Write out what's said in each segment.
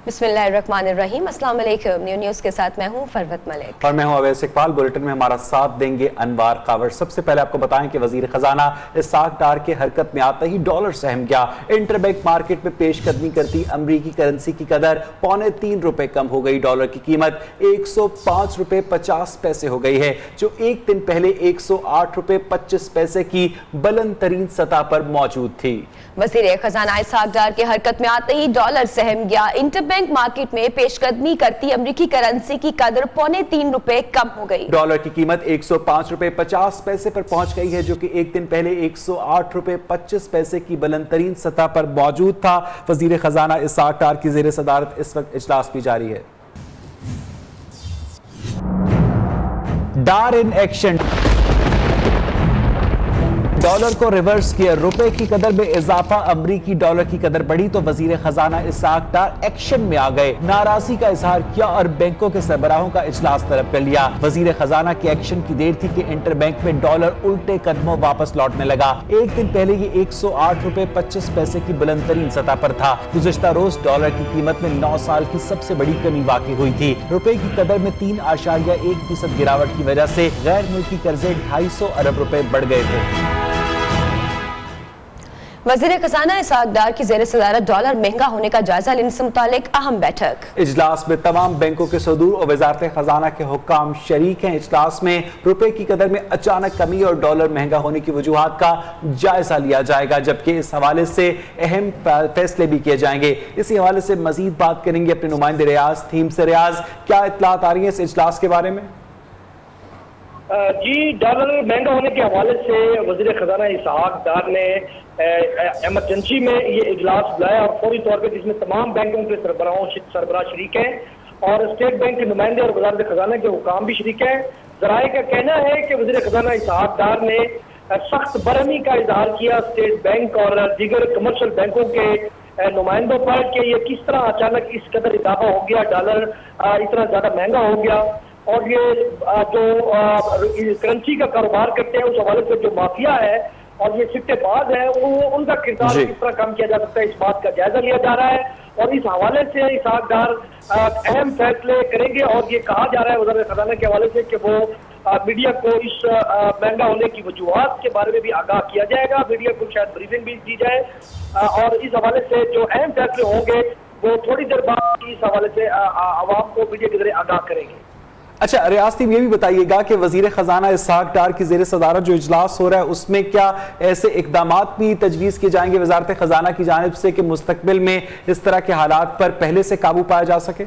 बिस्मिल्लाहिर्रहमानिर्रहीम। अस्सलाम वालेकुम। न्यूज़ के साथ मैं हूं फरवत मलिक और मैं हूं अवैस इकबाल। बुलेटिन में हमारा साथ देंगे अनवार कावर। सबसे पहले आपको बताएं कि वजीर खजाना इसाक डार के हरकत में आते ही डॉलर सहम गया। इंटरबैंक मार्केट में पेशकदमी करती अमरीकी करेंसी की कदर ₹3.25 कम हो गई। डॉलर की कीमत ₹105.50 हो गई है, जो एक दिन पहले ₹108.25 की बुलंद तरीन सतह पर मौजूद थी। वजीर खजाना इसाक डार के हरकत में आते ही डॉलर सहम गया। इंटरबैंक मार्केट में पेशकदमी करती अमरीकी करेंसी की कदर ₹3.25 कम हो गई। डॉलर की कीमत ₹105.50 पर पहुंच गई है, जो कि एक दिन पहले ₹108.25 की बुलंद तरीन सतह पर मौजूद था। वजीर खजाना इसाक डार की ज़ेर सदारत इस वक्त इजलास भी जारी है। डार इन एक्शन, डॉलर को रिवर्स किया। रुपए की कदर में इजाफा, अमरीकी डॉलर की कदर बढ़ी तो वजीर खजाना इसाक डार एक्शन में आ गए। नाराजगी का इजहार किया और बैंकों के सरबराहों का इजलास तलब कर लिया। वजीर खजाना के एक्शन की देर थी कि इंटरबैंक में डॉलर उल्टे कदमों वापस लौटने लगा। एक दिन पहले ये ₹108.25 की बुलंद तरीन सतह पर था। गुज़िश्ता रोज डॉलर की कीमत में 9 साल की सबसे बड़ी कमी वाक़ई हुई थी। रुपए की कदर में 3.1% गिरावट की वजह से गैर मुल्की कर्जे ₹250 अरब बढ़ गए थे। वजीर खजाना इसाक डार की ज़ेर सदारत डॉलर महंगा होने का जायजा लेने से मुतालिक अहम बैठक। इजलास में तमाम बैंकों के सदूर और वजारत खजाना के हुक्काम शरीक हैं। इजलास में रुपए की कदर में अचानक कमी और डॉलर महंगा होने की वजूहात का जायजा लिया जाएगा, जबकि इस हवाले से अहम फैसले भी किए जाएंगे। इसी हवाले से मजीद बात करेंगे अपने नुमाइंदे रियाज थीम से। रियाज, क्या इत्तलात आ रही है इस इजलास के बारे में? जी, डॉलर महंगा होने के हवाले से वजीर खजाना इसाक डार ने एमरजेंसी में ये इजलास बुलाया और फौरी तौर पर जिसमें तमाम बैंकों के सरबराह शरीक हैं और स्टेट बैंक के नुमाइंदे और वजारत खजाना के हुकाम भी शरीक हैं। जराए का कहना है कि वजीर खजाना इसाक डार ने सख्त बरहमी का इजहार किया स्टेट बैंक और दीगर कमर्शियल बैंकों के नुमाइंदों पर कि ये किस तरह अचानक इस कदर इजाफा हो गया, डॉलर इतना ज्यादा महंगा हो गया और ये जो करेंसी का कारोबार करते हैं उस हवाले से जो माफिया है और ये सिट्टेबाज है उनका किरदार किस तरह कम किया जा सकता है, इस बात का जायजा लिया जा रहा है। और इस हवाले से इसाक डार अहम फैसले करेंगे और ये कहा जा रहा है वज़ीर खजाना के हवाले से कि वो मीडिया को इस महंगा होने की वजूहात के बारे में भी आगाह किया जाएगा। मीडिया को शायद ब्रीफिंग भी दी जाए और इस हवाले से जो अहम फैसले होंगे वो थोड़ी देर बाद इस हवाले से आवाम को मीडिया के जरिए आगाह करेंगे। अच्छा रियाज टीम, ये भी बताइएगा कि वजीर खजाना इसाक डार की ज़ेर सदारत जो इजलास हो रहा है उसमें क्या ऐसे इकदामात भी तजवीज़ किए जाएंगे वजारत खजाना की जानिब से कि मुस्तकबिल में इस तरह के हालात पर पहले से काबू पाया जा सके?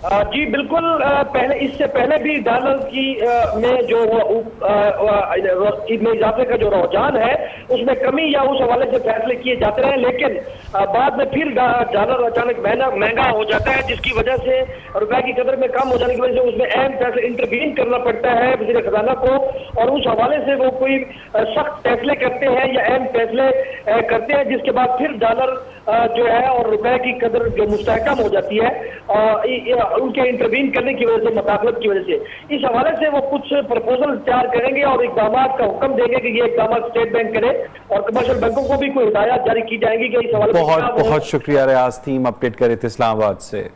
जी बिल्कुल, इससे पहले भी डॉलर की में जो इजाफे का जो रुझान है उसमें कमी या उस हवाले से फैसले किए जाते रहे, लेकिन बाद में फिर डॉलर अचानक महंगा हो जाता है, जिसकी वजह से रुपए की कदर में कम हो जाने की वजह से उसमें अहम फैसले इंटरवीन करना पड़ता है वज़ीर खजाना को और उस हवाले से वो कोई सख्त फैसले करते हैं या अहम फैसले करते हैं, जिसके बाद फिर डॉलर जो है और रुपए की कदर जो मुस्तहकम हो जाती है उनके इंटरवीन करने की वजह से, मुदाखलत की वजह से। इस हवाले से वो कुछ प्रपोजल तैयार करेंगे और इकदाम का हुक्म देंगे कि ये इकदाम स्टेट बैंक करे और कमर्शियल बैंकों को भी कोई हिदायत जारी की जाएगी कि इस हवाले से। बहुत बहुत शुक्रिया रियाज थीम, अपडेट करे थे इस्लामाबाद से।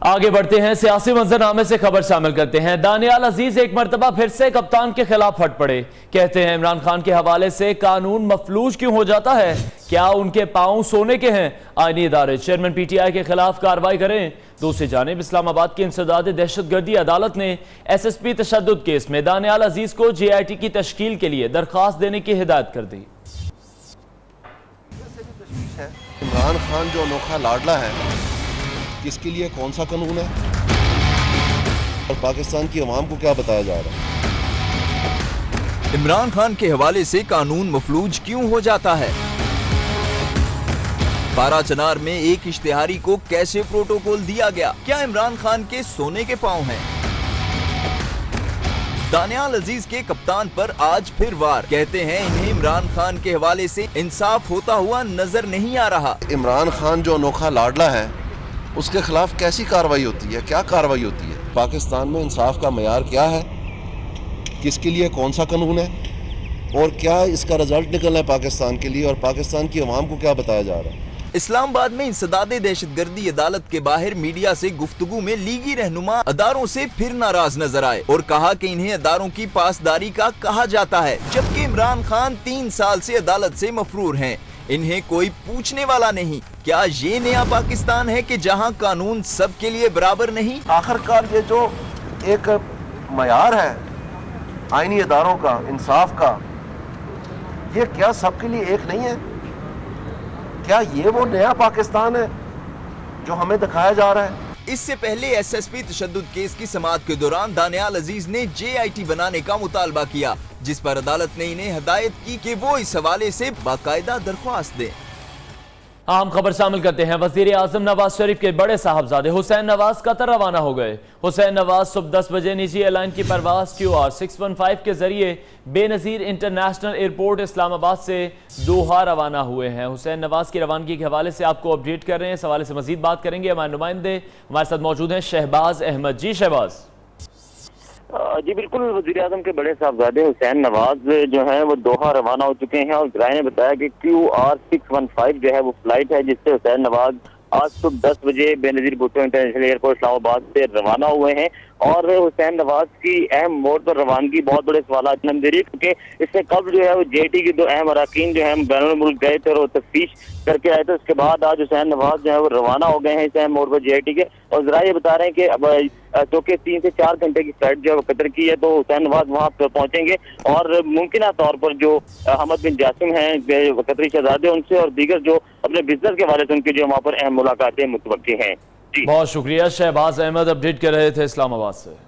आगे बढ़ते हैं, सियासी मंजरनामे से खबर शामिल करते हैं। दानियाल अजीज एक मरतबा फिर से कप्तान के खिलाफ हट पड़े। कहते हैं इमरान खान के हवाले से कानून मफलूज क्यों हो जाता है, क्या उनके पांव सोने के हैं? आईनी इदारे चेयरमैन PTI के खिलाफ कार्रवाई करें। दूसरी जानिब इस्लामाबाद की इंसदाद दहशतगर्दी अदालत ने SSP तशद्दुद केस में दानियाल अजीज को JIT की तश्कील के लिए दरख्वास्त देने की हिदायत कर दी। इमरान खान जो अनोखा लाडला है, इसके लिए कौन सा कानून है और पाकिस्तान की अवाम को क्या बताया जा रहा है? इमरान खान के हवाले से कानून मफलूज क्यों हो जाता है? बाराचनार में एक इश्तिहारी को कैसे प्रोटोकॉल दिया गया? क्या इमरान खान के सोने के पांव हैं? दानियाल अजीज के कप्तान पर आज फिर वार। कहते हैं इन्हें इमरान खान के हवाले से इंसाफ होता हुआ नजर नहीं आ रहा। इमरान खान जो अनोखा लाडला है उसके खिलाफ कैसी कार्रवाई होती है, क्या कार्रवाई होती है? पाकिस्तान में इंसाफ का मयार क्या है, किसके लिए कौन सा कानून है? और क्या इसका रिजल्ट निकलना है पाकिस्तान के लिए, और पाकिस्तान की अवाम को क्या बताया जा रहा है। इस्लामाबाद में इंसदादे दहशतगर्दी अदालत के बाहर मीडिया से गुफ्तगू में लीगी रहनुमा अदारों से फिर नाराज नजर आए और कहा कि इन्हें अदारों की पासदारी का कहा जाता है, जबकि इमरान खान 3 साल से अदालत से मफरूर हैं। इन्हें कोई पूछने वाला नहीं। क्या ये नया पाकिस्तान है कि जहां कानून सबके लिए बराबर नहीं? आखिरकार ये जो एक मयार है आईनी अदारों का, इंसाफ का, ये क्या सबके लिए एक नहीं है? क्या ये वो नया पाकिस्तान है जो हमें दिखाया जा रहा है? इससे पहले एसएसपी तशद्दुद केस की समाअत के दौरान दानियाल अजीज ने JIT बनाने का मुतालबा किया, जिस पर अदालत ने इन्हें हिदायत की कि वो इस हवाले से बाकायदा दरख्वास्त दें। अहम खबर शामिल करते हैं। वजीर आजम नवाज शरीफ के बड़े साहबजादे हुसैन नवाज कतर रवाना हो गए। हुसैन नवाज सुबह 10 बजे निजी एयरलाइन की परवाज QR 615 के जरिए बेनजीर इंटरनेशनल एयरपोर्ट इस्लामाबाद से दोहा रवाना हुए हैं। हुसैन नवाज की रवानगी के हवाले से आपको अपडेट कर रहे हैं। इस हवाले से मजीद बात करेंगे हमारे नुमाइंदे हमारे साथ मौजूद हैं शहबाज अहमद। जी शहबाज। जी बिल्कुल, वज़ीर आज़म के बड़े साहबजादे हुसैन नवाज जो है वो दोहा रवाना हो चुके हैं और जराये ने बताया कि QR 615 जो है वो फ्लाइट है जिससे हुसैन नवाज आज सुबह 10 बजे बेनजीर भुट्टो इंटरनेशनल एयरपोर्ट इस्लामाबाद से रवाना हुए हैं। और हुसैन नवाज की अहम मोड़ पर रवानगी बहुत बड़े सवाल जन्म दे रही है, क्योंकि इससे कबल जो है वो JIT के 2 अहम अरकान जो है बैनुल मुल्क गए थे और वो तफ्तीश करके आए थे। उसके बाद आज हुसैन नवाज जो है वो रवाना हो गए हैं इस अहम मोड़ पर JIT के। और जरा ये बता रहे हैं कि अब चूँकि 3 से 4 घंटे की फ्लाइट जो है वो कतर की है, तो हुसैन नवाज वहाँ पर पहुंचेंगे और मुमकिन तौर पर जो हमद बिन जासिम हैं कतरी शहजादे, उनसे और दीगर जो अपने बिजनेस के हवाले से उनकी जो वहाँ पर अहम मुलाकातें मुतवक्की हैं। बहुत शुक्रिया शहबाज अहमद, अपडेट कर रहे थे इस्लामाबाद से।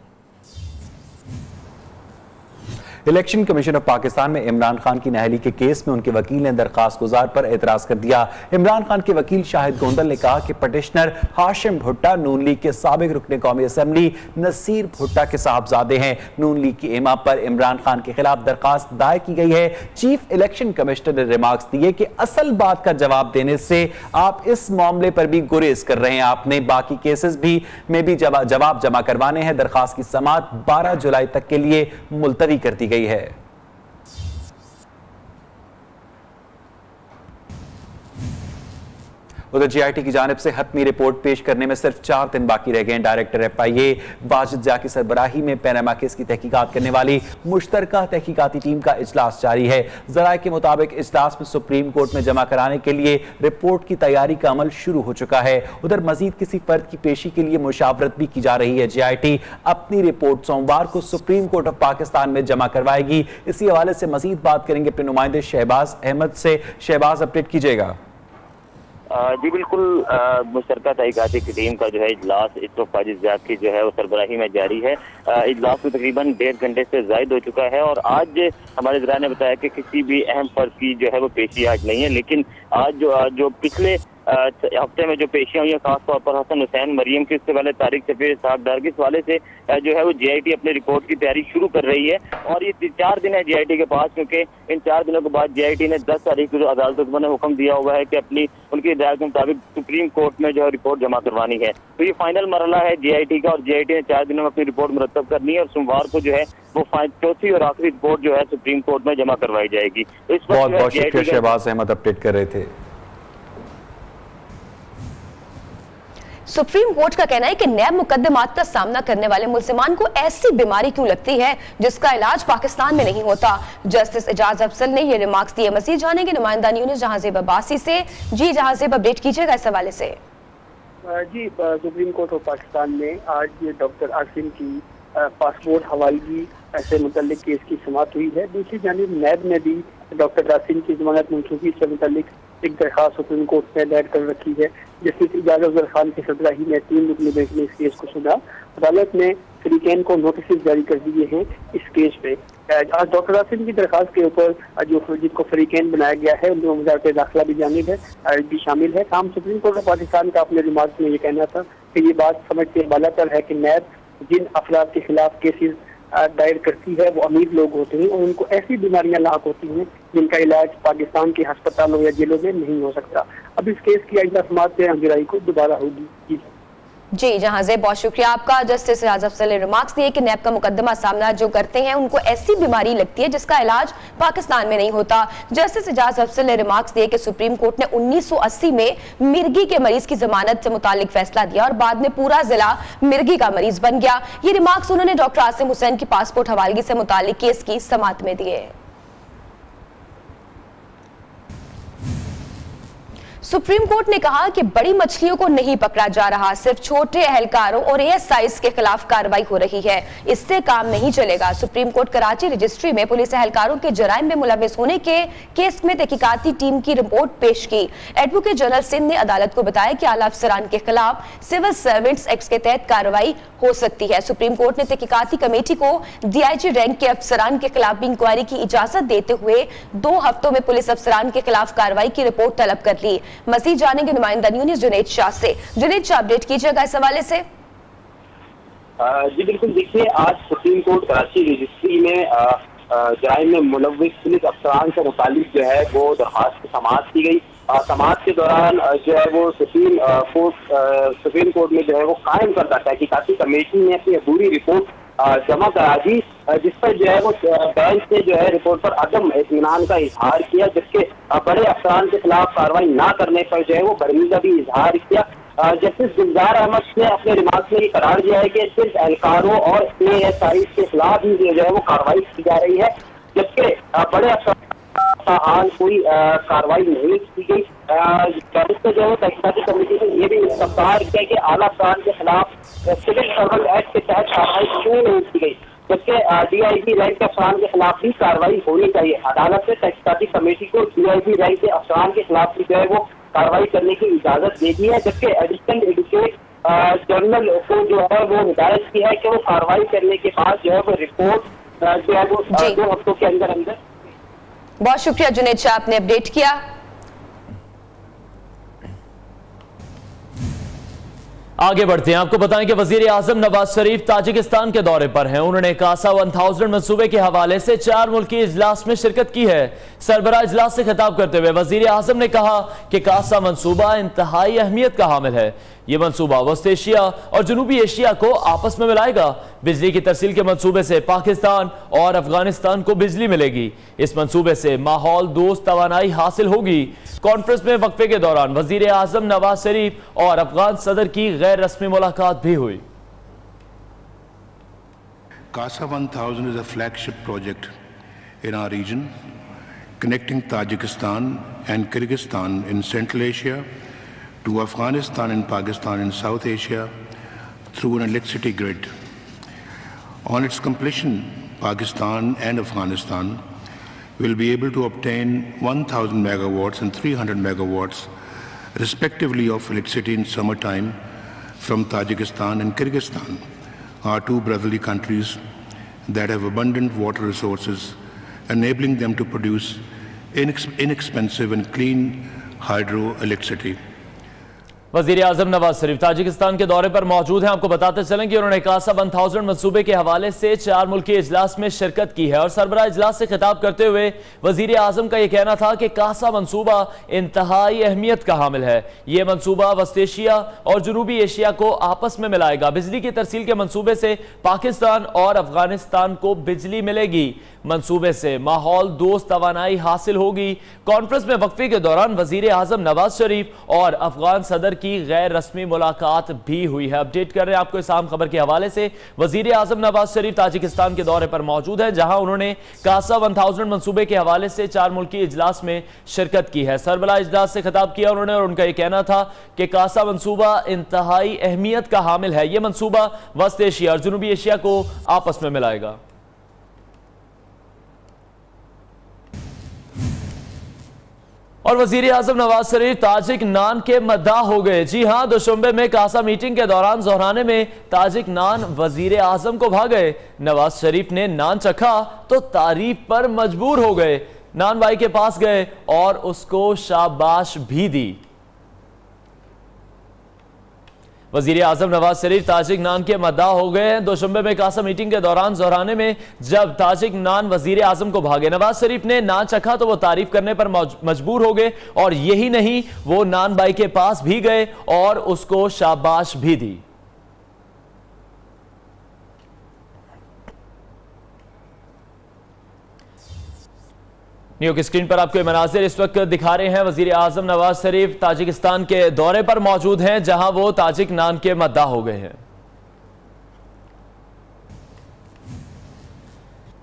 इलेक्शन कमीशन ऑफ पाकिस्तान में इमरान खान की नाअहली के केस में उनके वकील ने दरखास्त गुजार पर एतराज कर दिया। इमरान खान के वकील शाहिद गोंदल ने कहा कि पटिशनर हाशिम भुट्टा नून लीग के साबिक रुकने कौमी असम्बली नसीर भुट्टा के साहबजादे हैं। नून लीग की इमाम पर इमरान खान के खिलाफ दरखास्त दायर की गई है। चीफ इलेक्शन कमिश्नर ने रिमार्क्स दिए कि असल बात का जवाब देने से आप इस मामले पर भी गुरेज कर रहे हैं। आपने बाकी केसेस में भी जवाब जमा करवाने हैं। दरखास्त की समाअत 12 जुलाई तक के लिए मुलतवी कर दी गई है। उधर JIT की जानिब से हतमी रिपोर्ट पेश करने में सिर्फ 4 दिन बाकी रह गए हैं। डायरेक्टर FIA वाजिद ज़िया की सरबराही में पैनामा केस की तहकीकात करने वाली मुश्तरका तहकीकाती टीम का इजलास जारी है। ज़राए के मुताबिक इजलास में सुप्रीम कोर्ट में जमा कराने के लिए रिपोर्ट की तैयारी का अमल शुरू हो चुका है। उधर मजीद किसी फर्द की पेशी के लिए मुशावरत भी की जा रही है। JIT अपनी रिपोर्ट सोमवार को सुप्रीम कोर्ट ऑफ पाकिस्तान में जमा करवाएगी। इसी हवाले से मजीद बात करेंगे अपने नुमाइंदे शहबाज अहमद से। शहबाज, अपडेट कीजिएगा। जी बिल्कुल, मुश्तरका तहकीकाती की टीम का जो है इजलास इस वक्त वाजिद ज़िया की जो है वो सरबराही में जारी है। इजलास में तकरीबन 1.5 घंटे से ज़ायद हो चुका है और आज हमारे ज़राए ने बताया कि किसी भी अहम फर्द की जो है वो पेशी आज नहीं है, लेकिन आज जो पिछले हफ्ते में जो पेशियां हुई हैं, खासतौर पर हसन हुसैन मरियम की, इससे पहले तारिक सफीर साहब डार, इस वाले से जो है वो JIT अपनी रिपोर्ट की तैयारी शुरू कर रही है। और ये 4 दिन है JIT के पास, क्योंकि इन 4 दिनों के बाद JIT ने 10 तारीख को जो अदालत ने हुक्म दिया हुआ है कि उनकी हिदायत के मुताबिक सुप्रीम कोर्ट में जो है रिपोर्ट जमा करवानी है। तो ये फाइनल मरहला है JIT का और JIT ने 4 दिनों में अपनी रिपोर्ट मुरतब करनी है और सोमवार को जो है वो 4थी और आखिरी रिपोर्ट जो है सुप्रीम कोर्ट में जमा करवाई जाएगी। तो इस बहुत बहुत शुक्रिया शहबाज अहमद, अपडेट कर रहे थे। सुप्रीम कोर्ट का कहना है कि नैब मुकदमात का सामना करने वाले मुल्जिमान को ऐसी बीमारी क्यों लगती है जिसका इलाज पाकिस्तान में नहीं होता। जस्टिस एजाज अफजल ने यह रिमार्क्स दिए। मजीद जानेंगे नुमाइंदा न्यूज़ जहांजेब अब्बासी से। जी जहांजेब, अपडेट कीजिएगा इस हवाले से। जी, सुप्रीम कोर्ट ऑफ पाकिस्तान में आज डॉक्टर आसिम की पासपोर्ट हवालगी से मुतल्लिक केस की समाअत हुई है। दूसरी जानिब नैब ने भी डॉक्टर आसिम की जमानत मंसूखी से मुतल्लिक एक दरखास्त सुप्रीम कोर्ट में दायर कर रखी है। जस्टिस एजाज अफजल खान की सरबराही में 3 रुकनी बेंच ने इस केस को सुना। अदालत ने फरीकैन को नोटिस जारी कर दिए हैं इस केस पे। आज डॉक्टर आसिम की दरखास्त के ऊपर जो जिनको फरीकैन बनाया गया है उनमें वज़ारत दाखिला भी जानिब है भी शामिल है। काम सुप्रीम कोर्ट ऑफ पाकिस्तान का अपने रिमार्क में ये कहना था कि ये बात समझते बालातर है कि नैब जिन अफराद के खिलाफ केसेस दायर करती है वो अमीर लोग होते हैं और उनको ऐसी बीमारियां लाक होती हैं जिनका इलाज पाकिस्तान के अस्पतालों या जेलों में नहीं हो सकता। अब इस केस की आइंदा समाअत 13 जुलाई को दोबारा होगी। जी जहां से बहुत शुक्रिया आपका। जस्टिस एजाज अफजल ने रिमार्क्स दिए कि नैब का मुकदमा सामना जो करते हैं उनको ऐसी बीमारी लगती है जिसका इलाज पाकिस्तान में नहीं होता। जस्टिस एजाज अफजल ने रिमार्क्स दिए कि सुप्रीम कोर्ट ने 1980 में मिर्गी के मरीज की जमानत से मुतालिक फैसला दिया और बाद में पूरा जिला मिर्गी का मरीज बन गया। ये रिमार्क्स उन्होंने डॉक्टर आसिम हुसैन की पासपोर्ट हवालगी से मुतालिक केस की समाअत में दिए। सुप्रीम कोर्ट ने कहा कि बड़ी मछलियों को नहीं पकड़ा जा रहा, सिर्फ छोटे एहलकारों और एएसआईज के खिलाफ कार्रवाई हो रही है, इससे काम नहीं चलेगा। सुप्रीम कोर्ट कराची रजिस्ट्री में पुलिस एहलकारों के जराइम में मुलविस होने के केस में तहकीकाती टीम की रिपोर्ट पेश की। एडवोकेट जनरल सिंध ने अदालत को बताया कि आला अफसरान के खिलाफ सिविल सर्वेंट्स एक्ट के तहत कार्रवाई हो सकती है। सुप्रीम कोर्ट ने तहकीकाती कमेटी को डीआईजी रैंक के अफसरान के खिलाफ भी इंक्वायरी की इजाजत देते हुए 2 हफ्तों में पुलिस अफसरान के खिलाफ कार्रवाई की रिपोर्ट तलब कर ली। मजीद जानेंगे नुमाइंदा न्यूज़ जुनैद शाह से। जुनैद शाह, अपडेट कीजिएगा इस हवाले से। जी बिल्कुल, देखिए आज सुप्रीम कोर्ट कराची रजिस्ट्री में जराइम में मुलविस पुलिस अफसरान से मुतालिक जो है वो दरखास्त समाअत की गई। समाअत के दौरान जो है वो सुप्रीम कोर्ट में जो है वो कायम करता तहकीकाती कमेटी ने अपनी अधूरी रिपोर्ट जमा करा दी, जिस पर जो है वो बेंच ने जो है रिपोर्ट पर अदम इत्मीनान का इजहार किया, जबकि बड़े अफसरान के खिलाफ कार्रवाई न करने पर जो है वो बरहमी का भी इजहार किया। जस्टिस गुलजार अहमद ने अपने रिमार्क में करार दिया है कि सिर्फ एहलकारों और एएसआई के खिलाफ ही जो है वो कार्रवाई की जा रही है, जबकि बड़े अफसरान हाल कोई कार्रवाई नहीं की गई। जो है तहकीकाती कमेटी ने यह भी इस्तफसार किया कि आला अफसरान के खिलाफ सिविल सर्वेंट एक्ट के तहत कार्रवाई क्यों नहीं की गई, जबकि डीआईजी रैंक के अफसरान के खिलाफ भी कार्रवाई होनी चाहिए। अदालत ने तहकीकाती कमेटी को डीआईजी रैंक के अफसरान के खिलाफ भी जो है वो कार्रवाई करने की इजाजत दे दी है, जबकि एडिशनल एडवोकेट जनरल को जो है वो हिदायत की है कि वो कार्रवाई करने के बाद जो है वो रिपोर्ट जो है वो 2 हफ्तों के अंदर अंदर। बहुत शुक्रिया जुनैद शाह, आपने अपडेट किया। आगे बढ़ते हैं, आपको बताएं कि वजीर आजम नवाज शरीफ ताजिकिस्तान के दौरे पर हैं। उन्होंने कासा 1000 मंसूबे के हवाले से 4 मुल्की इजलास में शिरकत की है। सरबराह इजलास से खिताब करते हुए वजीर आजम ने कहा कि कासा मंसूबा इंतहाई अहमियत का हामिल है। यह मंसूबा वस्त एशिया और जनूबी एशिया को आपस में मिलाएगा। बिजली की तरसील के मंसूबे से पाकिस्तान और अफगानिस्तान को बिजली मिलेगी। इस मंसूबे से माहौल दोस्त तवानाई हासिल होगी। कॉन्फ्रेंस में वक्फे के दौरान वजीर आजम नवाज शरीफ और अफगान सदर की गैर रस्मी मुलाकात भी हुई। CASA 1000 is a flagship project in our region, connecting Tajikistan and Kyrgyzstan in Central Asia to Afghanistan and Pakistan in South Asia through an electricity grid. On its completion, Pakistan and Afghanistan will be able to obtain 1000 megawatts and 300 megawatts respectively of electricity in summertime from Tajikistan and Kyrgyzstan, our 2 brotherly countries that have abundant water resources, enabling them to produce inexpensive and clean hydroelectricity. वजीर आजम Nawaz Sharif Tajikistan के दौरे पर मौजूद हैं। आपको बताते चलें कि उन्होंने कासा 1000 मंसूबे के हवाले से 4 मुल्की इजलास में शिरकत की है और सरबराह इजलास से खिताब करते हुए वजीर आजम का यह कहना था कि कासा मंसूबा इंतहाई अहमियत का हामिल है। यह मंसूबा वस्त एशिया और जनूबी एशिया को आपस में मिलाएगा। बिजली की तरसील के मंसूबे से पाकिस्तान और अफगानिस्तान को बिजली मिलेगी। मंसूबे से माहौल दोस्त तवानाई हासिल होगी। कॉन्फ्रेंस में वक्फे के दौरान वजीर आजम नवाज शरीफ और अफगान सदर की गैर रस्मी मुलाकात भी हुई है। अपडेट कर रहे हैं आपको इस आम खबर के हवाले से। वजीर आजम नवाज शरीफ ताजिकिस्तान के दौरे पर मौजूद है, जहां उन्होंने कासा 1000 मंसूबे के हवाले से 4 मुल्की इजलास में शिरकत की है। सरबराह इजलास से खिताब किया उन्होंने और उनका यह कहना था कि कासा मंसूबा इंतहाई अहमियत का हामिल है। यह मंसूबा वस्त एशिया और जनूबी एशिया को आपस में मिलाएगा। और वजीर आजम नवाज शरीफ ताजिक नान के मद्दाह हो गए। जी हां, दुशंबे में कासा मीटिंग के दौरान जोहराने में ताजिक नान वजीर आजम को भा गए। नवाज शरीफ ने नान चखा तो तारीफ पर मजबूर हो गए। नान भाई के पास गए और उसको शाबाश भी दी। वजीर आजम नवाज शरीफ ताजिक नान के मद्दाह हो गए हैं। दुशंबे में कासा मीटिंग के दौरान जोहराने में जब ताजिक नान वजीर आजम को भागे, नवाज शरीफ ने नान चखा तो वो तारीफ करने पर मजबूर हो गए और यही नहीं, वो नान भाई के पास भी गए और उसको शाबाश भी दी। न्यूज़ की स्क्रीन पर आपको ये मनाजिर इस वक्त दिखा रहे हैं। वजीर आजम नवाज शरीफ ताजिकिस्तान के दौरे पर मौजूद हैं, जहां वो ताजिक नान के मद्दाह हो गए हैं।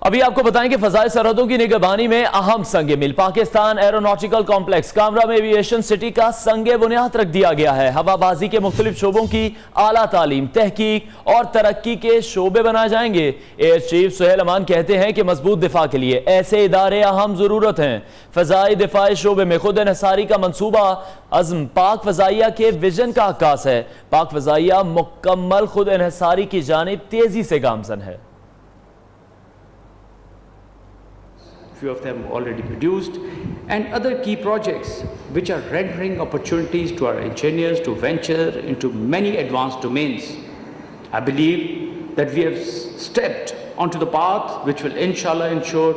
अभी आपको बताएं कि फजाई सरहदों की निगरानी में अहम संग मील पाकिस्तान एरोनॉटिकल कॉम्प्लेक्स कामरा में एविएशन सिटी का संग बुनियाद रख दिया गया है। हवाबाजी के मुख्तलिफ शोबों की आला तालीम, तहकीक और तरक्की के शोबे बनाए जाएंगे। एयर चीफ सुहेल अमान कहते हैं कि मजबूत दिफा के लिए ऐसे इदारे अहम जरूरत हैं। फजाई दिफाई शोबे में खुद इन्हिसारी का मंसूबा अज़्म पाक फजाइया के विजन का अक्कास है। पाक फजाइया मुकम्मल खुद इन्हिसारी की जानिब तेजी से गामजन है। Few of them already produced, and other key projects which are rendering opportunities to our engineers to venture into many advanced domains. I believe that we have stepped onto the path which will inshallah ensure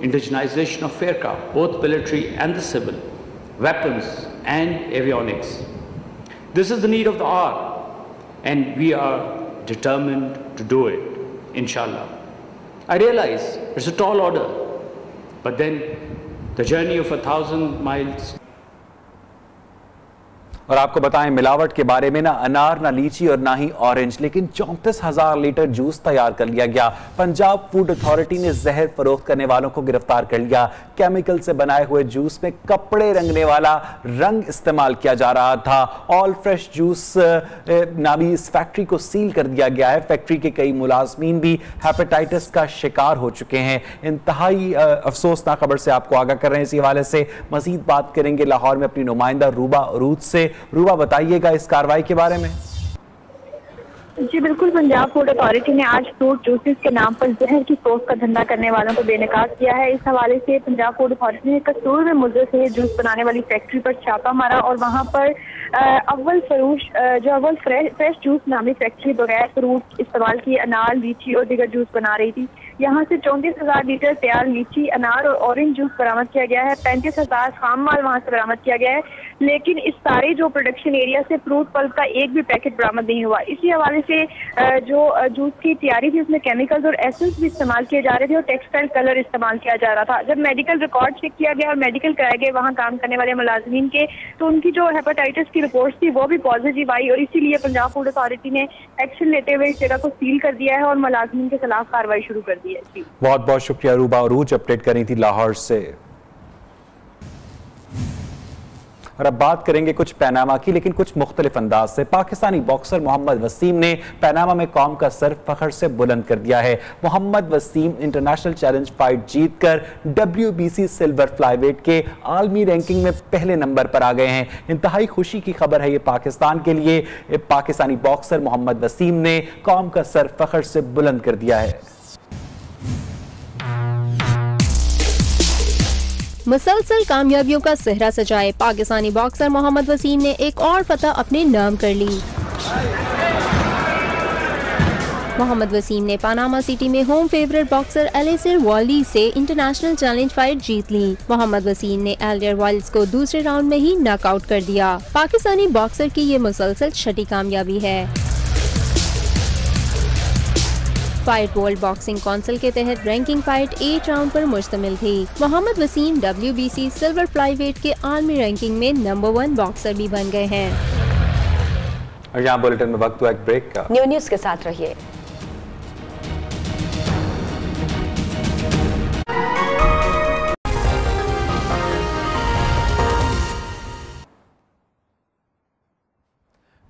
indigenization of aircraft, both military and the civil, weapons and avionics. This is the need of the hour, and we are determined to do it, inshallah. I realize it's a tall order, but then the journey of 1,000 miles. और आपको बताएं मिलावट के बारे में ना अनार ना लीची और ना ही ऑरेंज, लेकिन 34,000 लीटर जूस तैयार कर लिया गया। पंजाब फूड अथॉरिटी ने जहर फरोख्त करने वालों को गिरफ्तार कर लिया। केमिकल से बनाए हुए जूस में कपड़े रंगने वाला रंग इस्तेमाल किया जा रहा था। ऑल फ्रेश जूस नामी इस फैक्ट्री को सील कर दिया गया है। फैक्ट्री के कई मुलाजमीन भी हेपेटाइटिस का शिकार हो चुके हैं। इंतहाई अफसोसनाक खबर से आपको आगाह कर रहे हैं। इसी हवाले से मजीद बात करेंगे लाहौर में अपनी नुमाइंदा रूबा अरूज से। रूबा, बताइएगा इस कार्रवाई के बारे में। जी बिल्कुल, पंजाब फूड अथॉरिटी ने आज फ्रूट जूसेस के नाम पर जहर की फरोख्त का धंधा करने वालों को बेनकाब किया है। इस हवाले से पंजाब फूड अथॉरिटी ने कसूर में मुल्ज़िम से जूस बनाने वाली फैक्ट्री पर छापा मारा और वहां पर अव्वल फ्रेश जूस नामी फैक्ट्री बगैर फ्रूट इस्तेमाल किए अनार, लीची और दीगर जूस बना रही थी। यहाँ से 34,000 लीटर तैयार लीची, अनार और ऑरेंज जूस बरामद किया गया है। 35,000 खाम माल वहाँ से बरामद किया गया है, लेकिन इस सारे जो प्रोडक्शन एरिया से फ्रूट पल्प का एक भी पैकेट बरामद नहीं हुआ। इसी हवाले से जो जूस की तैयारी थी उसमें केमिकल्स और एसेंस भी इस्तेमाल किए जा रहे थे और टेक्सटाइल कलर इस्तेमाल किया जा रहा था। जब मेडिकल रिकॉर्ड चेक किया गया और मेडिकल कराए गए वहाँ काम करने वाले मुलाजमीन के, तो उनकी जो हेपेटाइटिस की रिपोर्ट थी वो भी पॉजिटिव आई और इसीलिए पंजाब फूड अथॉरिटी ने एक्शन लेते हुए इस जगह को सील कर दिया है और मुलाजमीन के खिलाफ कार्रवाई शुरू कर दी है। बहुत बहुत शुक्रिया रूबा अरूज, अपडेट कर रही थी लाहौर से। और अब बात करेंगे कुछ पैनामा की, लेकिन कुछ मुख्तलिफ अंदाज से। पाकिस्तानी बॉक्सर मोहम्मद वसीम ने पैनामा में कौम का सर फखर से बुलंद कर दिया है। Mohammad Waseem international challenge fight जीतकर WBC सिल्वर फ्लाईवेट के आलमी रैंकिंग में पहले नंबर पर आ गए हैं। इंतहाई खुशी की खबर है ये पाकिस्तान के लिए। पाकिस्तानी बॉक्सर मोहम्मद वसीम ने कौम का सर फखर से बुलंद कर दिया है। मुसलसल कामयाबियों का सेहरा सजाए पाकिस्तानी बॉक्सर मोहम्मद वसीम ने एक और फतह अपने नाम कर ली। मोहम्मद वसीम ने पनामा सिटी में होम फेवरेट बॉक्सर एलिसर वालिस से इंटरनेशनल चैलेंज फाइट जीत ली। मोहम्मद वसीम ने एलिसर वालिस को दूसरे राउंड में ही नॉकआउट कर दिया। पाकिस्तानी बॉक्सर की ये मुसलसल छठी कामयाबी है। फाइट वर्ल्ड बॉक्सिंग काउंसिल के तहत रैंकिंग फाइट 8 राउंड पर मुश्तमिल थी। Mohammad Waseem WBC silver flyweight के आलमी रैंकिंग में नंबर 1 बॉक्सर भी बन गए हैं। और यहाँ बुलेटिन में वक्त हुआ एक ब्रेक का। न्यूज़ के साथ रहिए।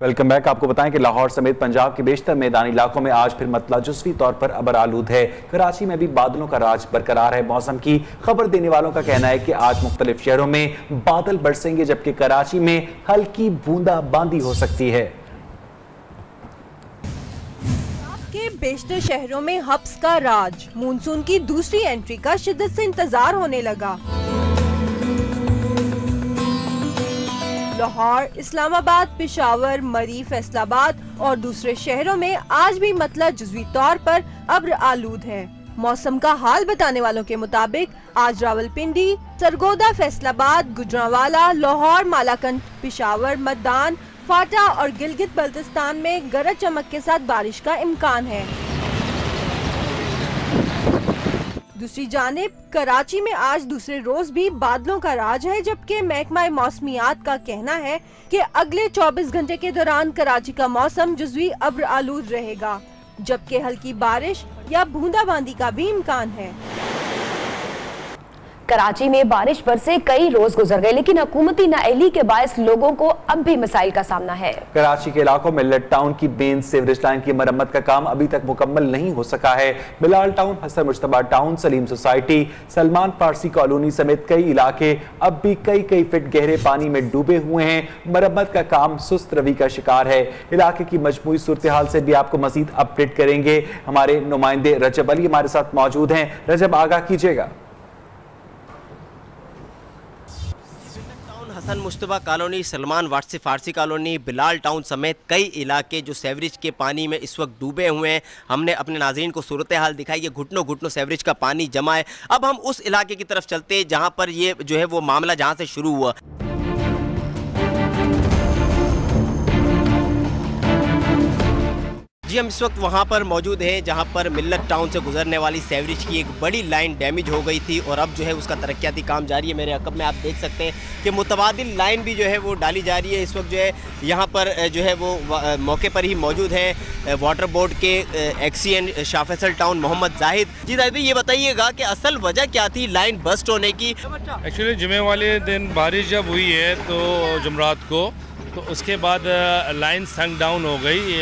Welcome back. आपको बताएं कि लाहौर समेत पंजाब के बेशतर मैदानी इलाकों में आज फिर मतला जुज़वी तौर पर अबर आलूद है। कराची में भी बादलों का राज बरकरार है। मौसम की खबर देने वालों का कहना है कि आज मुख्तलिफ शहरों में बादल बरसेंगे, जबकि कराची में हल्की बूंदाबांदी हो सकती है। के बेशतर शहरों में हब्स का राज, मानसून की दूसरी एंट्री का शिद्दत से इंतजार होने लगा। लाहौर, इस्लामाबाद, पेशावर, मरी, फैसलाबाद और दूसरे शहरों में आज भी मतला जुज़वी तौर पर अब्र आलूद है। मौसम का हाल बताने वालों के मुताबिक आज रावलपिंडी, सरगोदा, फैसलाबाद, गुजरांवाला, लाहौर, मालाकंड, पेशावर, मद्दान, फाटा और गिलगित बल्तिस्तान में गरज चमक के साथ बारिश का इम्कान है। दूसरी जानिब कराची में आज दूसरे रोज भी बादलों का राज है, जबकि महकमा मौसमियात का कहना है कि अगले 24 घंटे के दौरान कराची का मौसम जुज़वी अब्र आलूद रहेगा, जबकि हल्की बारिश या बूंदाबांदी का भी इम्कान है। कराची में बारिश बरसे कई रोज गुजर गए, लेकिन हुकूमती नाअहली के बायस लोगों को अब भी मसाइल का सामना है। कराची के इलाकों में मिल्लत टाउन की मेन सीवरेज लाइन की मरम्मत का काम अभी तक मुकम्मल नहीं हो सका है। Bilal town, Hasan Mujtaba town, Salim society, Salman Farsi colony समेत कई इलाके अब भी कई फीट गहरे पानी में डूबे हुए हैं। मरम्मत का काम सुस्त रवि का शिकार है। इलाके की मजमूई सूरत हाल से भी आपको मजीद अपडेट करेंगे। हमारे नुमाइंदे रजब अली हमारे साथ मौजूद हैं। रजब, आगाह कीजिएगा। Hasan Mushtaba colony, Salman Farsi colony, Bilal town समेत कई इलाके जो सेवरेज के पानी में इस वक्त डूबे हुए हैं। हमने अपने नाज़रीन को सूरत हाल दिखाई है, घुटनों सेवरेज का पानी जमा है। अब हम उस इलाके की तरफ चलते हैं जहां पर ये जो है वो मामला जहां से शुरू हुआ। जी, हम इस वक्त वहाँ पर मौजूद हैं जहाँ पर मिल्लत टाउन से गुजरने वाली सेवरेज की एक बड़ी लाइन डैमेज हो गई थी और अब जो है उसका तरक्याती काम जारी है। मेरे अकब में आप देख सकते हैं कि मुतबादिल लाइन भी जो है वो डाली जा रही है। इस वक्त जो है यहाँ पर जो है वो मौके पर ही मौजूद हैं वाटर बोर्ड के एक्सीएन शाह फैसल टाउन मोहम्मद जाहिद। जी जाहिद भाई, ये बताइएगा कि असल वजह क्या थी लाइन बस्ट होने की? एक्चुअली जुमे वाले दिन बारिश जब हुई है तो जुमरात को, तो उसके बाद लाइन संक डाउन हो गई।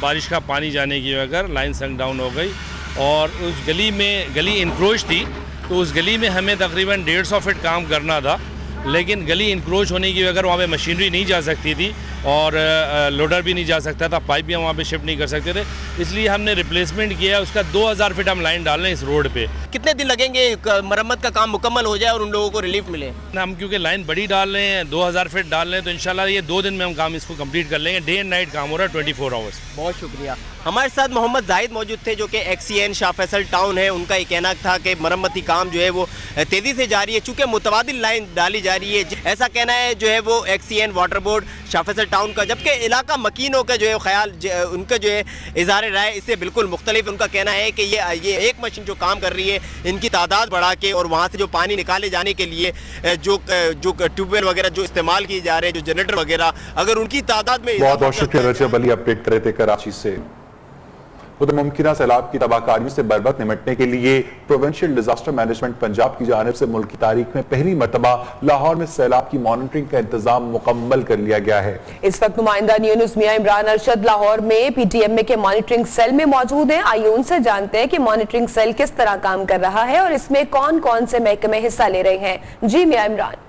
बारिश का पानी जाने की वजह कर लाइन संक डाउन हो गई और उस गली इंक्रोच थी, तो उस गली में हमें तकरीबन 150 फीट काम करना था, लेकिन गली इंक्रोच होने की वजह वहाँ पे मशीनरी नहीं जा सकती थी और लोडर भी नहीं जा सकता था, पाइप भी हम वहाँ पे शिफ्ट नहीं कर सकते थे, इसलिए हमने रिप्लेसमेंट किया। उसका 2000 फीट हम लाइन डाल रहे हैं इस रोड पे। कितने दिन लगेंगे मरम्मत का काम मुकम्मल हो जाए और उन लोगों को रिलीफ मिले? हम क्योंकि लाइन बड़ी डाल रहे हैं, 2000 फीट डाल रहे हैं, तो इंशाल्लाह ये 2 दिन में हम काम इसको कंप्लीट कर लेंगे। डे एंड नाइट काम हो रहा है, 24 आवर्स। बहुत शुक्रिया। हमारे साथ मोहम्मद जाहिद मौजूद थे जो कि एक्सीएन शाह फैसल टाउन है। उनका ये कहना था कि मरम्मती काम जो है वो तेज़ी से जारी है, चूँकि मुतबादिल लाइन डाली जा रही है। ऐसा कहना है जो है वो XEN water board Shah Faisal town का, जबकि इलाका मकीनों का जो है ख्याल उनका जो है इज़हार राय इससे बिल्कुल मुख्तलिफ। उनका कहना है कि ये एक मशीन जो काम कर रही है, इनकी तादाद बढ़ा के और वहाँ से जो पानी निकाले जाने के लिए जो ट्यूबवेल वगैरह जो इस्तेमाल किए जा रहे हैं, जो जनरेटर वगैरह, अगर उनकी तादाद में। बहुत बहुत शुक्रिया रजब अली, अपडेट कर रहे थे कराची से। उधर मुमकिन सैलाब की तबाहकारियों से बरबत निपटने के लिए प्रोविंशियल डिजास्टर मैनेजमेंट पंजाब की जानिब से मुल्क की तारीख में पहली मरतबा लाहौर में सैलाब की मॉनिटरिंग का इंतजाम मुकम्मल कर लिया गया है। इस वक्त नुमाइंदा न्यूज़ मियां इमरान अरशद लाहौर में पीटीएमए के मॉनिटरिंग सेल में मौजूद हैं। आइए उनसे जानते हैं कि मॉनिटरिंग सेल किस तरह काम कर रहा है और इसमें कौन कौन से महकमे हिस्सा ले रहे हैं। जी मियां इमरान।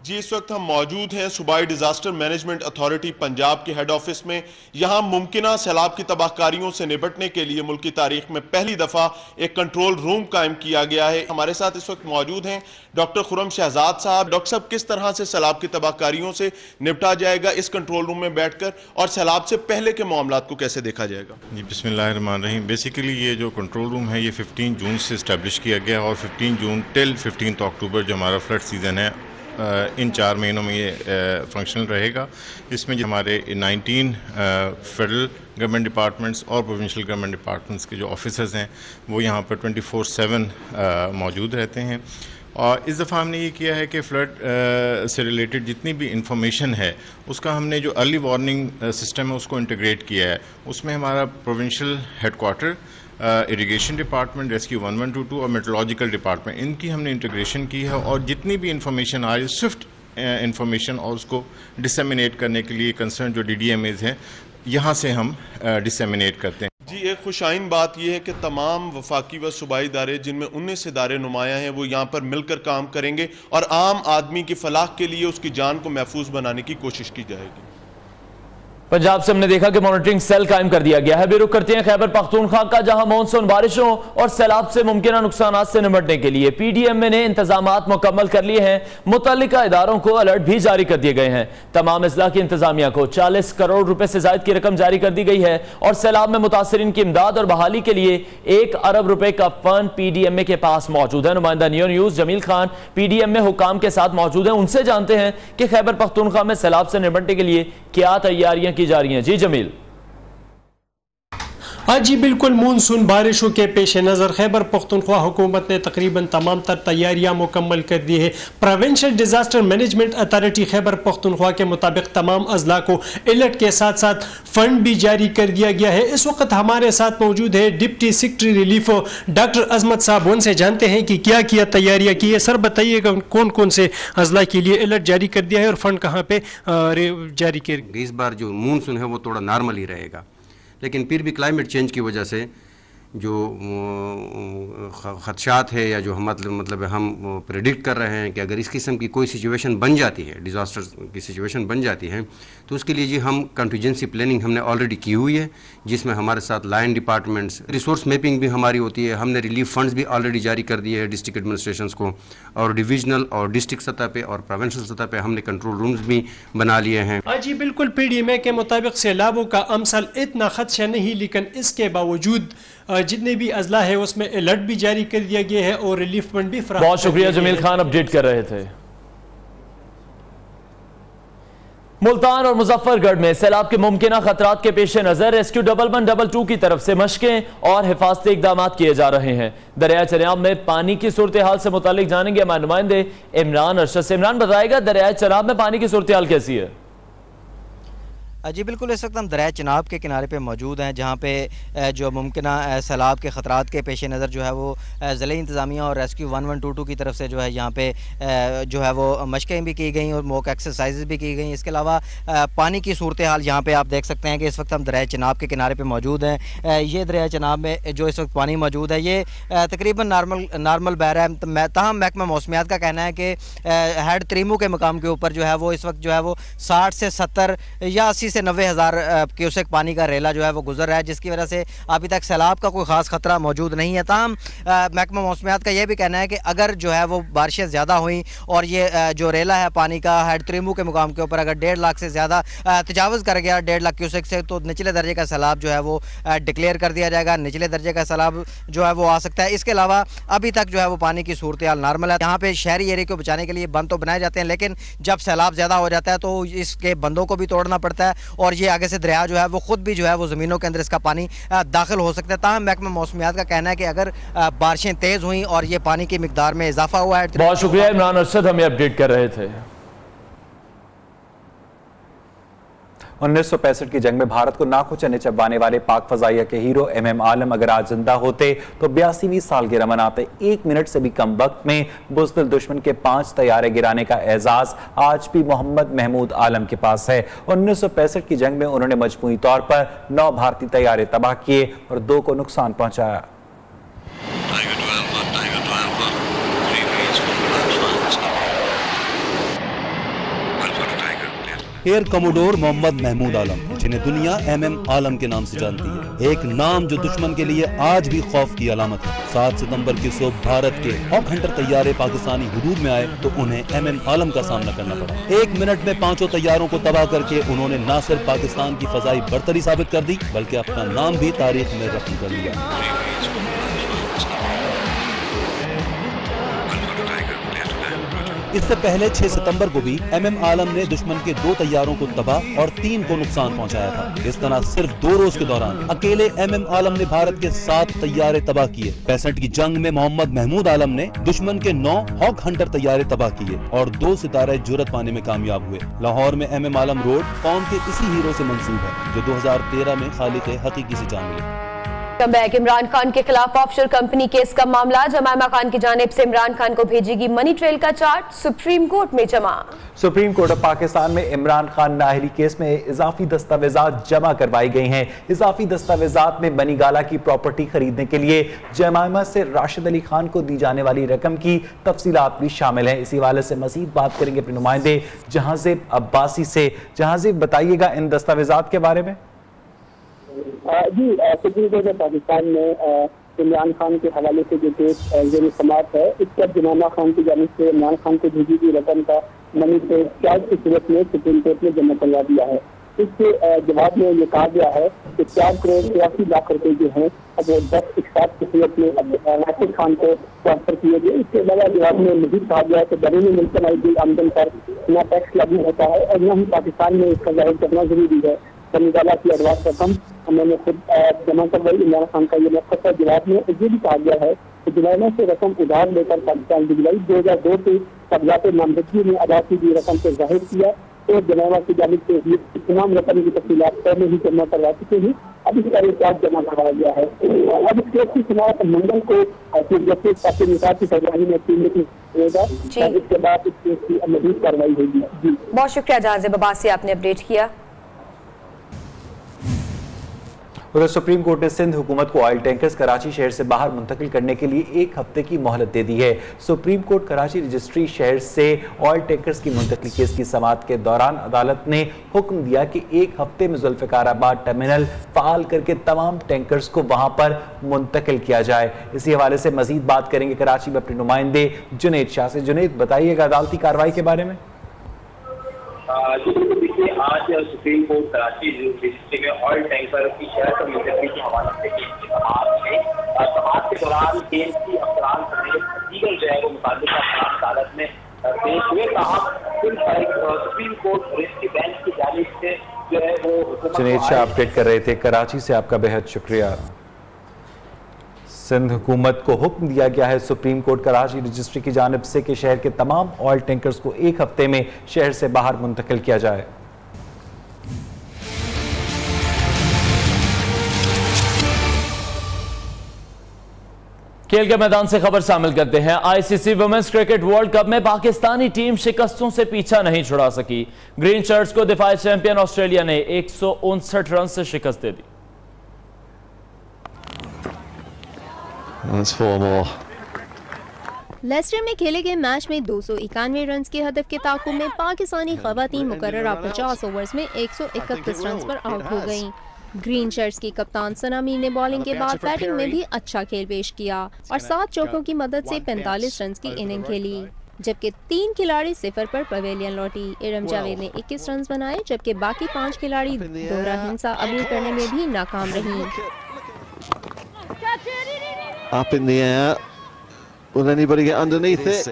जी, इस वक्त हम मौजूद हैं सूबाई डिजास्टर मैनेजमेंट अथॉरिटी पंजाब के हेड ऑफिस में। यहाँ मुमकिना सैलाब की तबाहकारियों से निपटने के लिए मुल्क की तारीख में पहली दफा एक कंट्रोल रूम कायम किया गया है। हमारे साथ इस वक्त मौजूद हैं डॉक्टर खुरम शहजाद साहब। डॉक्टर साहब, किस तरह से सैलाब की तबाहकारियों से निपटा जाएगा इस कंट्रोल रूम में बैठकर, और सैलाब से पहले के मामलात को कैसे देखा जाएगा? जी, बिस्मिल्लाहिर्रहमानिर्रहीम। बेसिकली ये जो कंट्रोल रूम है ये 15 जून से इस्टेब्लिश किया गया और 15 जून टिल 15 अक्टूबर जो हमारा फ्लड सीज़न है, इन 4 महीनों में ये फंक्शनल रहेगा। इसमें जो हमारे 19 फेडरल गवर्नमेंट डिपार्टमेंट्स और प्रोविंशियल गवर्नमेंट डिपार्टमेंट्स के जो ऑफिसर्स हैं वो यहाँ पर 24/7 मौजूद रहते हैं। और इस दफ़ा हमने ये किया है कि फ़्लड से रिलेटेड जितनी भी इंफॉर्मेशन है उसका हमने जो अर्ली वार्निंग सिस्टम है उसको इंटीग्रेट किया है। उसमें हमारा provincial headquarter, irrigation department, rescue 1122 और मेट्रोलॉजिकल डिपार्टमेंट, इनकी हमने इंटीग्रेशन की है और जितनी भी इंफॉर्मेशन आ रही है स्विफ्ट इंफॉर्मेशन और उसको डिसेमिनेट करने के लिए कंसर्न जो DDMAs हैं यहाँ से हम डिसेमिनेट करते हैं। जी, एक खुशाइन बात यह है कि तमाम वफाकी व सूबाई इदारे जिनमें 19 इदारे नुमाया हैं वो यहाँ पर मिलकर काम करेंगे और आम आदमी की फलाह के लिए उसकी जान को महफूज बनाने की कोशिश की जाएगी। पंजाब से हमने देखा कि मॉनिटरिंग सेल कायम कर दिया गया है। बेरुख करते हैं खैबर पख्तूनख्वा का, जहां मानसून बारिशों और सैलाब से मुमकिन नुकसान से निपटने के लिए पीडीएमए ने इंतजामात मुकम्मल कर लिए हैं। मुतल्लिका इदारों को अलर्ट भी जारी कर दिए गए हैं। तमाम अजला की इंतजामिया को 40 करोड़ रुपए से ज्यादा की रकम जारी कर दी गई है और सैलाब में मुतासरीन की इमदाद और बहाली के लिए 1 अरब रुपए का फंड पीडीएमए के पास मौजूद है। नुमाइंदा न्यूज़ जमील खान पीडीएमए हुकाम के साथ मौजूद हैं, उनसे जानते हैं कि खैबर पख्तूनख्वा में सैलाब से निपटने के लिए क्या तैयारियां की जा रही हैं। जी जमील। जी बिल्कुल, मानसून बारिशों के पेश नज़र खैबर पख्तूनख्वा हुकूमत ने तकरीबन तमाम तर तैयारियां मुकम्मल कर दी है। Provincial disaster management authority Khyber Pakhtunkhwa के मुताबिक तमाम अजला को अलर्ट के साथ साथ फंड भी जारी कर दिया गया है। इस वक्त हमारे साथ मौजूद है डिप्टी सेक्रेटरी रिलीफ डॉक्टर अजमत साहब, उनसे जानते हैं कि क्या किया तैयारियाँ की है। सर बताइएगा कौन कौन से अजला के लिए अलर्ट जारी कर दिया है और फंड कहाँ पे जारी किया? इस बार जो मानसून है वो थोड़ा नॉर्मल ही रहेगा, लेकिन फिर भी क्लाइमेट चेंज की वजह से जो ख़दशात है या जो हम मतलब हम प्रेडिक्ट कर रहे हैं कि अगर इस किस्म की कोई सिचुएशन बन जाती है, डिज़ास्टर की सिचुएशन बन जाती है, तो उसके लिए जी हम कंटिजेंसी प्लानिंग हमने ऑलरेडी की हुई है, जिसमें हमारे साथ लाइन डिपार्टमेंट्स, रिसोर्स मैपिंग भी हमारी होती है। हमने रिलीफ फंड्स भी ऑलरेडी जारी कर दिए हैं डिस्ट्रिक्ट एडमिनिस्ट्रेशंस को, और डिविजनल और डिस्ट्रिक्ट सतह पे और प्रोविंशियल सतह पे हमने कंट्रोल रूम्स भी बना लिए हैं। जी बिल्कुल, PDMA के मुताबिक सैलाबों का अमसल इतना खदशा नहीं, लेकिन इसके बावजूद जितने भी अजला है उसमें अलर्ट भी जारी कर दिया गया है और रिलीफ फंड भी फराहम। बहुत शुक्रिया जमील खान, अपडेट कर रहे थे। मुल्तान और मुजफ्फरगढ़ में सैलाब के मुमकिन खतरात के पेश नजर रेस्क्यू 112 की तरफ से मशकें और हिफाजती इकदाम किए जा रहे हैं। दरिया चनाब में पानी की सूरत हाल से मुतालिक जानेंगे हमारे नुमाइंदे इमरान अरशद से। इमरान बताएगा दरिया चनाब में पानी की सूरत हाल कैसी है? जी बिल्कुल, इस वक्त हम दरिया चनाब के किनारे पे मौजूद हैं, जहाँ पे जो मुमकिन सैलाब के ख़तरात के पेश नज़र जो है वो ज़िले इंतज़ामिया और रेस्क्यू 1122 की तरफ से जो है यहाँ पे जो है वो मशक़ें भी की गई और मॉक एक्सरसाइज भी की गई। इसके अलावा पानी की सूरत हाल यहाँ पे आप देख सकते हैं कि इस वक्त हम दरिया चनाब के किनारे पर मौजूद हैं। ये दरिया चनाब में जो इस वक्त पानी मौजूद है ये तकरीबन नॉर्मल बह रहा है। ताहम महकमा मौसमियात का कहना है कि हेड त्रीमू के मकाम के ऊपर जो है वो इस वक्त जो है वो 60 से 70 या 80 से 90 हज़ार क्यूसेक पानी का रेला जो है वो गुजर रहा है, जिसकी वजह से अभी तक सैलाब का कोई ख़ास ख़तरा मौजूद नहीं है। ताहम महकमा मौसमियात का यह भी कहना है कि अगर जो है वो बारिशें ज़्यादा हुई और ये जो रेला है पानी का हेड त्रीमू के मुकाम के ऊपर अगर 1.5 लाख से ज़्यादा तजावज़ कर गया 1.5 लाख क्यूसेक से, तो निचले दर्जे का सैलाब जो है वो डिक्लेयर कर दिया जाएगा। निचले दर्जे का सैलाब जो है वो आ सकता है। इसके अलावा अभी तक जो है वो पानी की सूरत हाल नॉर्मल है। यहाँ पे शहरी एरिया को बचाने के लिए बंद तो बनाए जाते हैं, लेकिन जब सैलाब ज़्यादा हो जाता है तो इसके बंदों को भी तोड़ना पड़ता है और ये आगे से दरिया जो है वो खुद भी जो है वो ज़मीनों के अंदर इसका पानी दाखिल हो सकता है। ताहम महकमा मौसमियात का कहना है कि अगर बारिशें तेज़ हुई और ये पानी की मिकदार में इजाफा हुआ है। बहुत शुक्रिया इमरान अरशद, हमें अपडेट कर रहे थे। 1965 की जंग में भारत को नाखुश चबाने वाले पाक फजाइया के हीरो MM आलम अगर आज जिंदा होते तो 82वीं सालगिरह मनाते। 1 मिनट से भी कम वक्त में बुज़दिल दुश्मन के 5 तैयारे गिराने का एजाज आज भी मोहम्मद महमूद आलम के पास है। 1965 की जंग में उन्होंने मजमूई तौर पर 9 भारतीय तैयारे तबाह किए और 2 को नुकसान पहुंचाया। एयर कमोडोर मोहम्मद महमूद आलम, जिन्हें दुनिया MM आलम के नाम से जानती है, एक नाम जो दुश्मन के लिए आज भी खौफ की अलामत है। 7 सितंबर की सुबह भारत के हॉक हंटर तैयारे पाकिस्तानी हुदूद में आए तो उन्हें MM आलम का सामना करना पड़ा। 1 मिनट में 5 तैयारों को तबाह करके उन्होंने न सिर्फ पाकिस्तान की फजाई बर्तरी साबित कर दी, बल्कि अपना नाम भी तारीख में रखम कर लिया। इससे पहले 6 सितंबर को भी MM आलम ने दुश्मन के 2 तैयारों को तबाह और 3 को नुकसान पहुंचाया था। इस तरह सिर्फ 2 रोज के दौरान अकेले MM आलम ने भारत के 7 तैयारे तबाह किए। 65 की जंग में मोहम्मद महमूद आलम ने दुश्मन के 9 हॉक हंटर तैयारे तबाह किए और 2 सितारे जुर्रत पाने में कामयाब हुए। लाहौर में MM आलम रोड कौम के इसी हीरो से मंसूब है, जो 2013 में खालिक हकीकी से जान मिले। कमबैक, इमरान खान के खिलाफ ऑफशोर कंपनी केस का मामला, जमाइमा खान की जानिब से इमरान खान को भेजेगी मनी ट्रेल का चार्ट, सुप्रीम कोर्ट में जमा। सुप्रीम कोर्ट ऑफ पाकिस्तान में इमरान खान नाहरी केस में इजाफी दस्तावेजात जमा करवाई गई हैं। इजाफी दस्तावेजात में बनी गाला की प्रॉपर्टी खरीदने के लिए जमाइमा से राशिद अली खान को दी जाने वाली रकम की तफसीलात भी शामिल हैं। इसी हवाले से मजीद बात करेंगे अपने नुमाइंदे जहांजेब अब्बासी से। जहांजेब, बताइएगा इन दस्तावेजात के बारे में। जी, सुप्रीम कोर्ट ऑफ पाकिस्तान में इमरान खान के हवाले से जो केस ज़ेर समाअत है, इस पर जमाइमा खान की जानिब से इमरान खान को भेजी गई रकम का मनी से चार्ज की सूरत में सुप्रीम कोर्ट ने जमा करवा दिया है। इसके जवाब में ये कहा गया है कि 4 करोड़ 83 लाख रुपए जो हैं अब वो 10 इकसात की सूरत में अब राशिद खान को ट्रांसफर किए गए। इसके अलावा जवाब में मजीद कहा गया है कि बैरून मुल्क आई गई आमदन पर न टैक्स लागू होता है और न ही पाकिस्तान में इसका जाहिर करना जरूरी है। बनी गाला की एडवांस रकम मैंने खुद जमा करवाई। इमरान खान का ये मुख्तसर जवाब में ये भी कहा गया है कि जुलाना से रकम उधार लेकर पाकिस्तान की जुलाई 2002 से कागजात नामजदगी में अदा की गई रकम को जाहिर किया तो जनावा की जानिब से तमाम रकम की तफसीलात पहले ही जमा करवा चुके हैं। अब इसका रिकॉर्ड जमा करवाया गया है। अब इस केस की सुनवाई मंगल को चीफ जस्टिस कासिम निसार की सरबराही में 3 दिन होगा और इसके बाद इस केस की मज़ीद कार्रवाई होगी। जी बहुत शुक्रिया जहाज़ेब अब्बासी, आपने अपडेट किया। उधर सुप्रीम कोर्ट ने सिंध हुकूमत को ऑयल टैंकर्स कराची शहर से बाहर मुंतकिल करने के लिए 1 हफ्ते की मोहलत दे दी है। सुप्रीम कोर्ट कराची रजिस्ट्री शहर से ऑयल टैंकर्स की मुंतकली केस की समाअत के दौरान अदालत ने हुक्म दिया कि 1 हफ्ते में जुल्फिकाराबाद टर्मिनल फाल करके तमाम टैंकर्स को वहां पर मुंतकिल किया जाए। इसी हवाले से मजीद बात करेंगे कराची में अपने नुमाइंदे जुनैद शाह से। जुनैद, बताइएगा अदालती कार्रवाई के बारे में। देखिए, आज सुप्रीम कोर्ट कराची रजिस्ट्री में ऑयल टैंकर की शहर पर मुंतकली के हवाले से केस की समाअत के दौरान केस की अफसरान समेत दीगर जो है वो मुताबिक अदालत में पेश हुए। कहा सुप्रीम कोर्ट रजिस्ट्री बेंच की जानिब से जो है वो जुनैद शाह अपडेट कर रहे थे कराची से, आपका बेहद शुक्रिया। सिंध हुकूमत को हुक्म दिया गया है सुप्रीम कोर्ट कराची रजिस्ट्री की जानिब से कि शहर के तमाम ऑयल टैंकर्स को 1 हफ्ते में शहर से बाहर मुंतकिल किया जाए। खेल के मैदान से खबर शामिल करते हैं। ICC women's cricket world cup में पाकिस्तानी टीम शिकस्तों से पीछा नहीं छुड़ा सकी। ग्रीन शर्ट्स को दिफाई चैंपियन ऑस्ट्रेलिया ने 159 रन से शिकस्त दे दी। लेस्टर में खेले गए मैच में 291 रन के हदफ के ताकुब में पाकिस्तानी खवातीन मुकर्ररा 50 ओवर्स में 131 रन पर आउट हो गईं। ग्रीन शर्ट्स की कप्तान सना मीर ने बॉलिंग के बाद बैटिंग में भी अच्छा खेल पेश किया और 7 चौकों की मदद से 45 रन की इनिंग खेली, जबकि 3 खिलाड़ी 0 पर पवेलियन लौटी। इरम जावेद ने 21 रन बनाए, जबकि बाकी 5 खिलाड़ी दोहरा हिंसा अबूर करने में भी नाकाम रही। Up in the air. Will anybody get underneath it?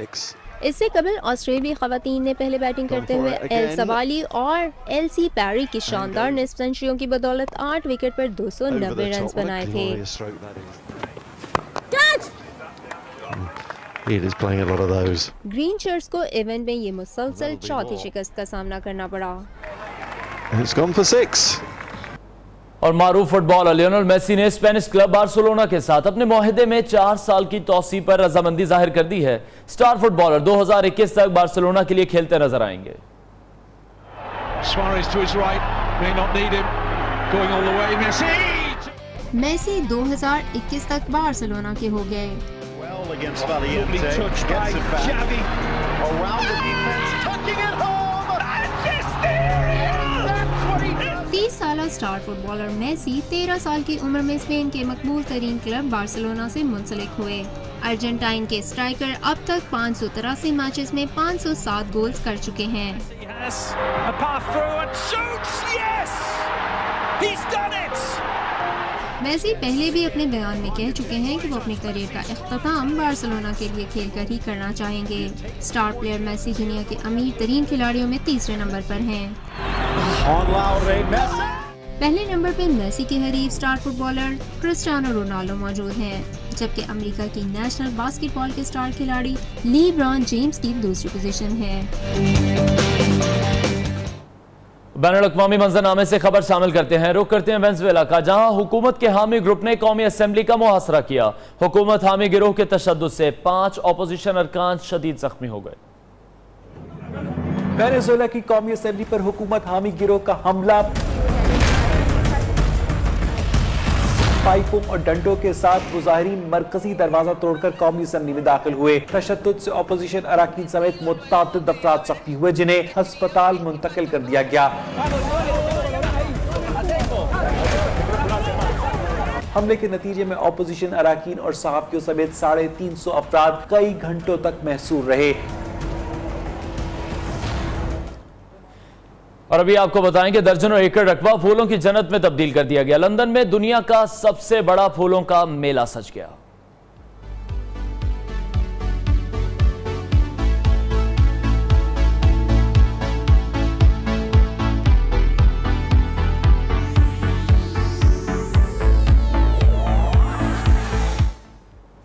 इससे कबल ऑस्ट्रेलियाई खवातीन ने पहले बैटिंग करते हुए एल सवाली और एलसी पैरी की शानदार निस्फ सेंचुरियों की बदौलत 8 विकेट पर 290 रन बनाए थे। ग्रीन शर्ट्स को इवेंट में ये मुसलसल चौथी शिकस्त का सामना करना पड़ा। It's gone for 6. और मारूफ फुटबॉलर लियोनेल मेसी ने स्पेनिश क्लब बार्सिलोना के साथ अपने मुआहदे में 4 साल की तौसी पर रजामंदी जाहिर कर दी है। स्टार फुटबॉलर 2021 तक बार्सिलोना के लिए खेलते नजर आएंगे। मेसी 2021 तक बार्सिलोना के हो गए। 30 साल स्टार फुटबॉलर मेसी 13 साल की उम्र में स्पेन के मकबूल तरीन क्लब बार्सिलोना से मुंसलिक हुए। अर्जेंटाइन के स्ट्राइकर अब तक 583 मैचेस में 507 गोल्स कर चुके हैं। मेसी पहले भी अपने बयान में कह चुके हैं कि वो अपने करियर का इख्तिताम बार्सिलोना के लिए खेलकर ही करना चाहेंगे। स्टार प्लेयर मेसी दुनिया के अमीर तरीन खिलाड़ियों में 3रे नंबर पर हैं। पहले नंबर पर मेसी के हरीफ स्टार फुटबॉलर क्रिस्टियानो रोनाल्डो मौजूद हैं, जबकि अमेरिका की नेशनल बास्केटबॉल के स्टार खिलाड़ी लीब्रॉन जेम्स की दूसरी पोजीशन है। बैनुल-अक़वामी मंजरनामे से खबर शामिल करते हैं। रुख करते हैं वेनेज़ुएला का, जहां हुकूमत के हामी ग्रुप ने कौमी असेंबली का मुहासरा किया। हुकूमत हामी गिरोह के तशद्दुद से 5 अपोजिशन अरकान शदीद जख्मी हो गए। वेनेज़ुएला की कौमी असेंबली पर हुकूमत हामी गिरोह का हमला पाइपों और डंडों के साथ मुजाहिरीन मरकजी दरवाजा तोड़कर कौमी असेंबली में दाखिल हुए। तशद्दुद से अपोजिशन अरकान समेत मुतअद्दिद अफराद जख्मी हुए, जिन्हें अस्पताल मुंतकिल कर दिया गया। हमले के नतीजे में अपोजिशन अरकान और सहाफियों समेत 350 अफराद कई घंटों तक महसूर रहे। और अभी आपको बताएं कि दर्जनों एकड़ रकबा फूलों की जन्नत में तब्दील कर दिया गया। लंदन में दुनिया का सबसे बड़ा फूलों का मेला सज गया।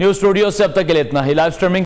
न्यूज स्टूडियो से अब तक के लिए इतना ही। Live streaming